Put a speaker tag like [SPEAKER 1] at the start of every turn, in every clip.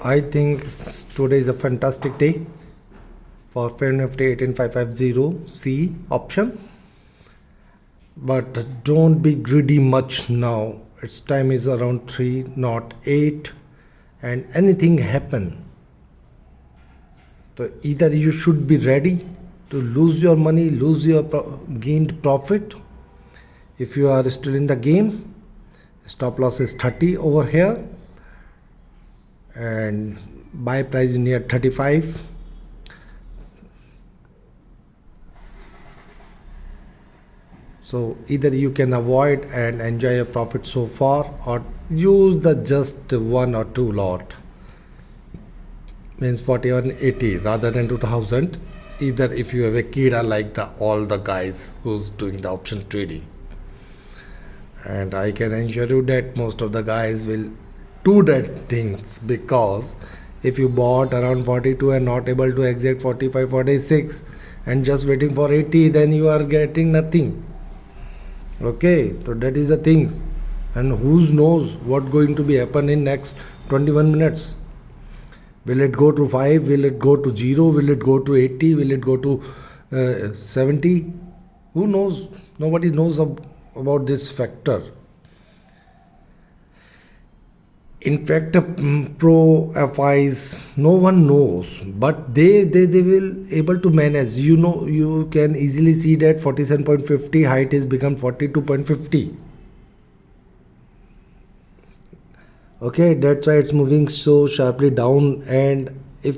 [SPEAKER 1] I think today is a fantastic day for Nifty 18550C option, but don't be greedy much now. Its time is around 308 and anything happen. So either you should be ready to lose your money, lose your gained profit. If you are still in the game, stop loss is 30 over here and buy price near 35. So either you can avoid and enjoy your profit so far, or use the just one or two lot, means 4180 rather than 2000. Either if you have a kid like all the guys who's doing the option trading, and I can assure you that most of the guys will do that things, because if you bought around 42 and not able to exit 45 46 and just waiting for 80, then you are getting nothing. Okay, so that is the things, and who knows what going to be happen in next 21 minutes. Will it go to 5? Will it go to 0? Will it go to 80? Will it go to 70? Who knows? Nobody knows about this factor. In fact, pro FIs, no one knows, but they will able to manage. You can easily see that 47.50 height is become 42.50. Okay, that's why it's moving so sharply down. And if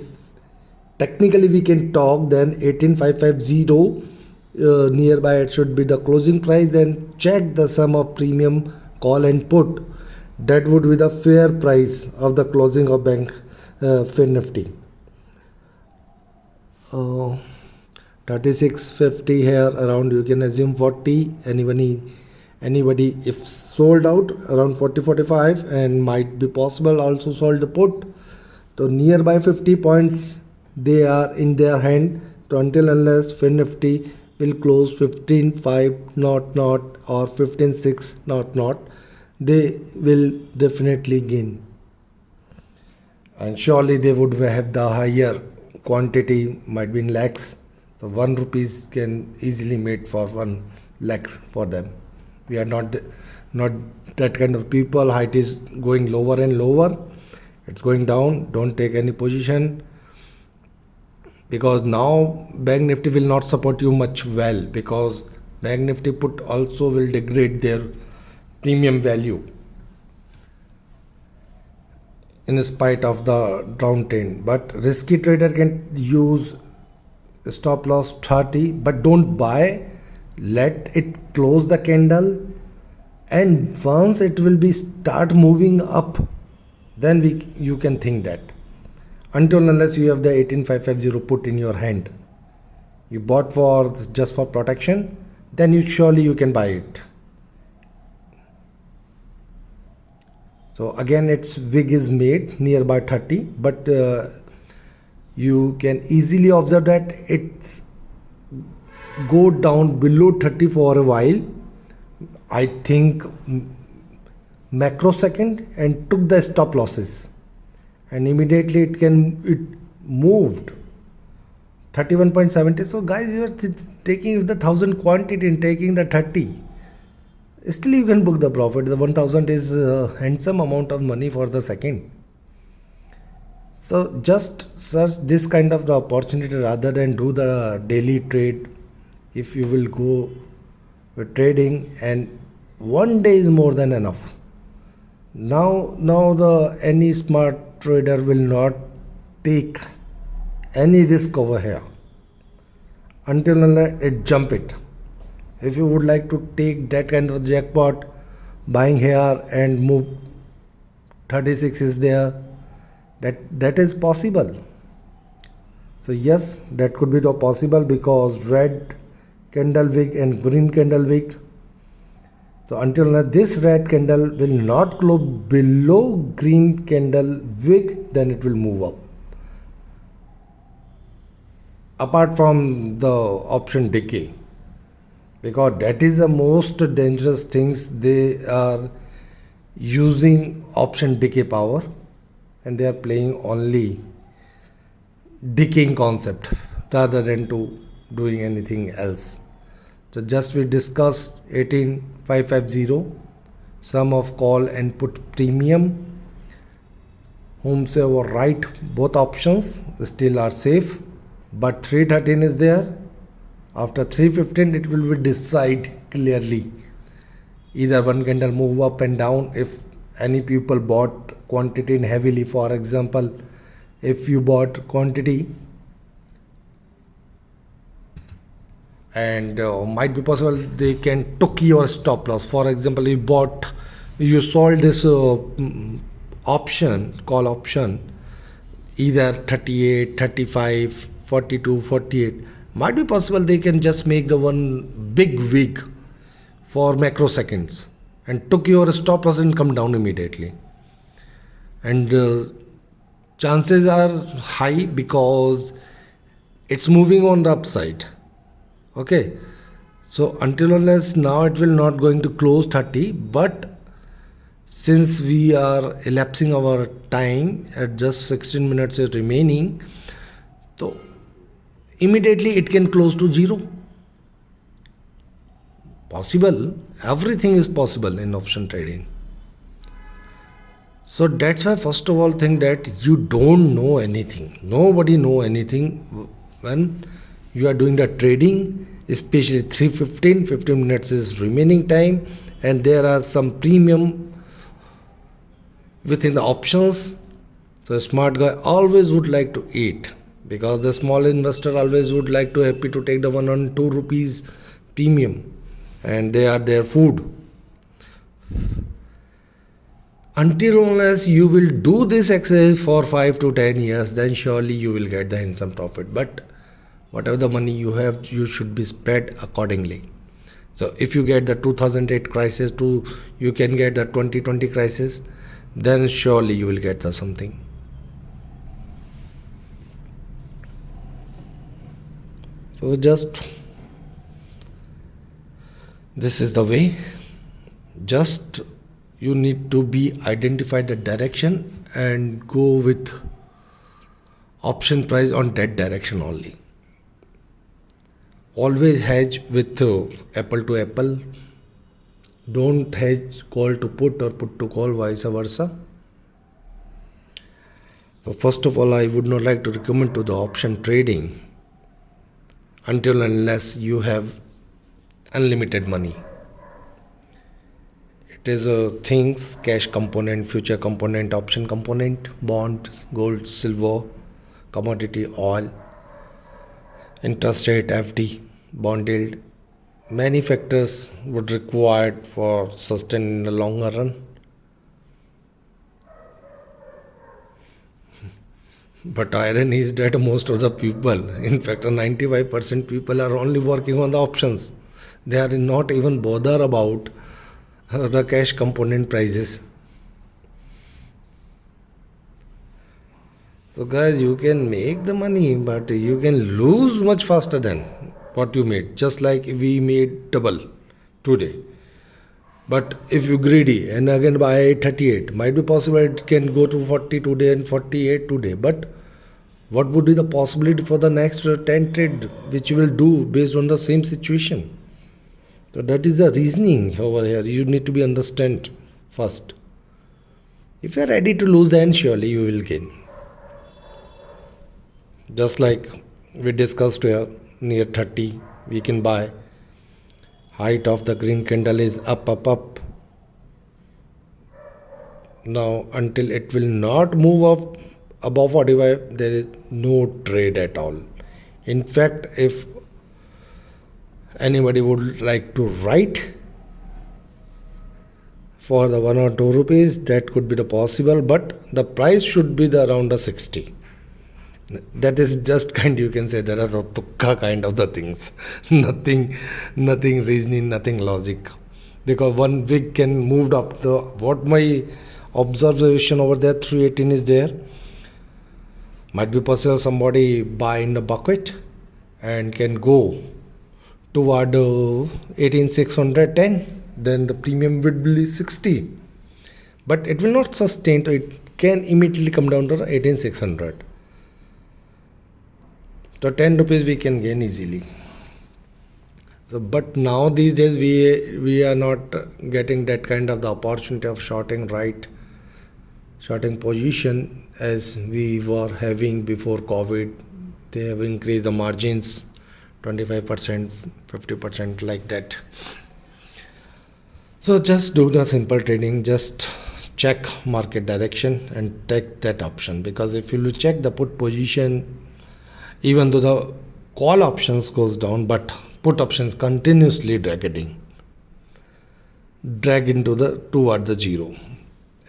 [SPEAKER 1] technically we can talk, then 18550 nearby it should be the closing price. Then check the sum of premium call and put. That would be the fair price of the closing of bank Fin Nifty. 3650 here around, you can assume 40. Anybody if sold out around 40-45, and might be possible also sold the put. So nearby 50 points they are in their hand. So until unless Fin Nifty will close 15.5 not or 15.6 not, they will definitely gain, and surely they would have the higher quantity, might be in lakhs. So 1 rupees can easily made for 1 lakh for them. We are not that kind of people. Height is going lower and lower, it's going down. Don't take any position, because now Bank Nifty will not support you much well, because Bank Nifty put also will degrade their premium value in spite of the downtrend. But risky trader can use stop loss 30, but don't buy. Let it close the candle, and once it will be start moving up, then you can think that. Until unless you have the 18550 put in your hand, you bought for just for protection, then you can buy it. So again, its wig is made nearby 30, but you can easily observe that it's go down below 30 for a while, I think macrosecond, and took the stop losses, and immediately it moved 31.70. So guys, you are taking the 1000 quantity and taking the 30, still you can book the profit. The 1000 is a handsome amount of money for the second. So just search this kind of the opportunity rather than do the daily trade. If you will go with trading, and one day is more than enough. Now any smart trader will not take any risk over here until it jump it. If you would like to take that kind of jackpot, buying here and move 36 is there, that is possible. So yes, that could be the possible, because red candle wick and green candle wick. So until this red candle will not close below green candle wick, then it will move up. Apart from the option decay, because that is the most dangerous things. They are using option decay power, and they are playing only decaying concept rather than to doing anything else. So just we discussed 18550 sum of call and put premium. Whomsoever right, both options still are safe, but 313 is there. After 315 it will be decide clearly. Either one candle move up and down if any people bought quantity in heavily. For example, if you bought quantity and might be possible they can took your stop loss. For example, you sold this option, call option, either 38, 35, 42, 48. Might be possible they can just make the one big wick for macroseconds and took your stop loss and come down immediately. And chances are high because it's moving on the upside. Okay, so until unless now it will not going to close 30, but since we are elapsing our time at just 16 minutes is remaining, so immediately it can close to zero. Possible, everything is possible in option trading. So that's why first of all think that you don't know anything. Nobody know anything when you are doing the trading, especially 3:15, 15 minutes is remaining time, and there are some premium within the options. So a smart guy always would like to eat, because the small investor always would like to happy to take the 1 or 2 rupees premium, and they are their food. Until unless you will do this exercise for 5 to 10 years, then surely you will get the handsome profit. But whatever the money you have, you should be spread accordingly. So if you get the 2008 crisis to you can get the 2020 crisis, then surely you will get the something. So just this is the way. Just you need to be identify the direction and go with option price on that direction only. Always hedge with apple to apple. Don't hedge call to put or put to call, vice versa. So first of all, I would not like to recommend to the option trading until unless you have unlimited money. It is things, cash component, future component, option component, bonds, gold, silver, commodity, oil, interest rate, FD, bond yield. Many factors would required for sustain in the longer run. But irony is that most of the people, in fact 95% people are only working on the options. They are not even bother about the cash component prices. So guys, you can make the money, but you can lose much faster than what you made. Just like we made double today. But if you greedy and again buy 38, might be possible it can go to 40 today and 48 today. But what would be the possibility for the next 10 trade which you will do based on the same situation? So that is the reasoning over here. You need to be understand first. If you are ready to lose, then surely you will gain. Just like we discussed here, near 30, we can buy. Height of the green candle is up, up, up. Now, until it will not move up above 45, there is no trade at all. In fact, if anybody would like to write for the 1 or 2 rupees, that could be the possible, but the price should be the around the 60. That is just kind, you can say that are the tukka kind of the things. nothing reasoning, nothing logic. Because one wig can moved up to what my observation over there, 318 is there. Might be possible somebody buy in the bucket and can go toward 18610, then the premium would be 60. but it will not sustain, so it can immediately come down to 18,600. So 10 rupees we can gain easily. So, but now these days we are not getting that kind of the opportunity of shorting position as we were having before COVID. They have increased the margins 25%, 50% like that. So just do the simple trading, just check market direction and take that option, because if you check the put position, even though the call options goes down, but put options continuously drag into the toward the zero,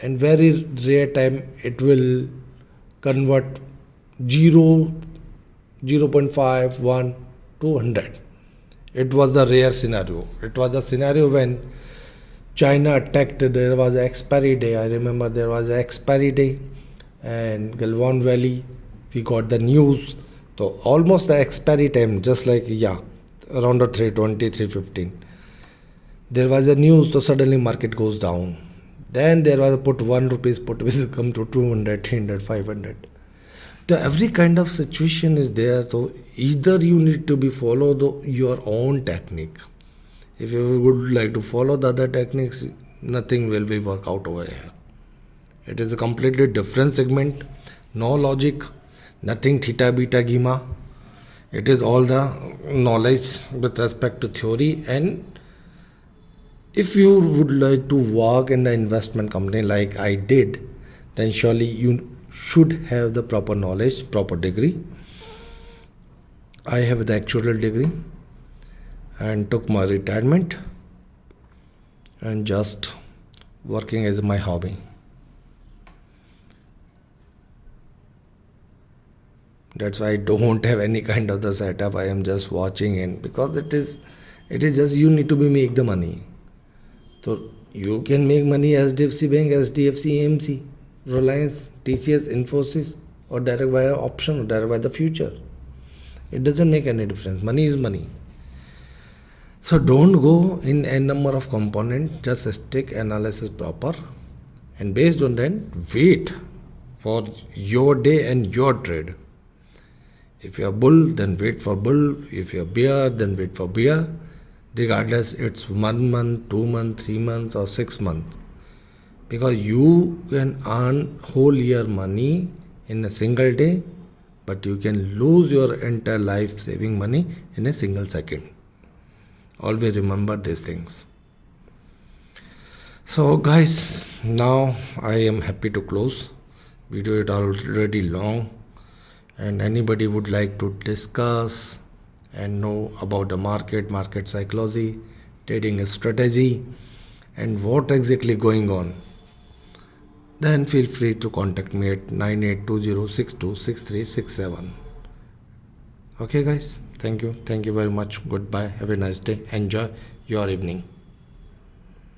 [SPEAKER 1] and very rare time it will convert 0, 0.5, 1 to 100. It was the rare scenario. It was a scenario when China attacked. There was an expiry day. I remember there was an expiry day, and Galwan Valley, we got the news. So almost the expiry time, just like around the 320, 315. There was a news, so suddenly market goes down. Then there was a put 1 rupees, put which come to 200, 300, 500. So every kind of situation is there. So either you need to be follow your own technique. If you would like to follow the other techniques, nothing will be work out over here. It is a completely different segment, no logic, nothing theta, beta, gamma. It is all the knowledge with respect to theory. And if you would like to work in the investment company like I did, then surely you should have the proper knowledge, proper degree. I have the actuarial degree and took my retirement and just working as my hobby. That's why I don't have any kind of the setup. I am just watching, and because it is just you need to make the money. So you can make money as HDFC Bank, SDFC, AMC, Reliance, TCS, Infosys, or direct via option, or direct via the future. It doesn't make any difference. Money is money. So don't go in a number of components, just stick analysis proper, and based on that, wait for your day and your trade. If you are bull, then wait for bull. If you are bear, then wait for bear. Regardless, it's 1 month, 2 months, 3 months, or 6 months. Because you can earn whole year money in a single day, but you can lose your entire life saving money in a single second. Always remember these things. So guys, now I am happy to close. Video is already long, and anybody would like to discuss and know about the market psychology, trading strategy, and what exactly going on, then feel free to contact me at 9820626367. Okay guys, thank you very much. Goodbye, have a nice day, enjoy your evening.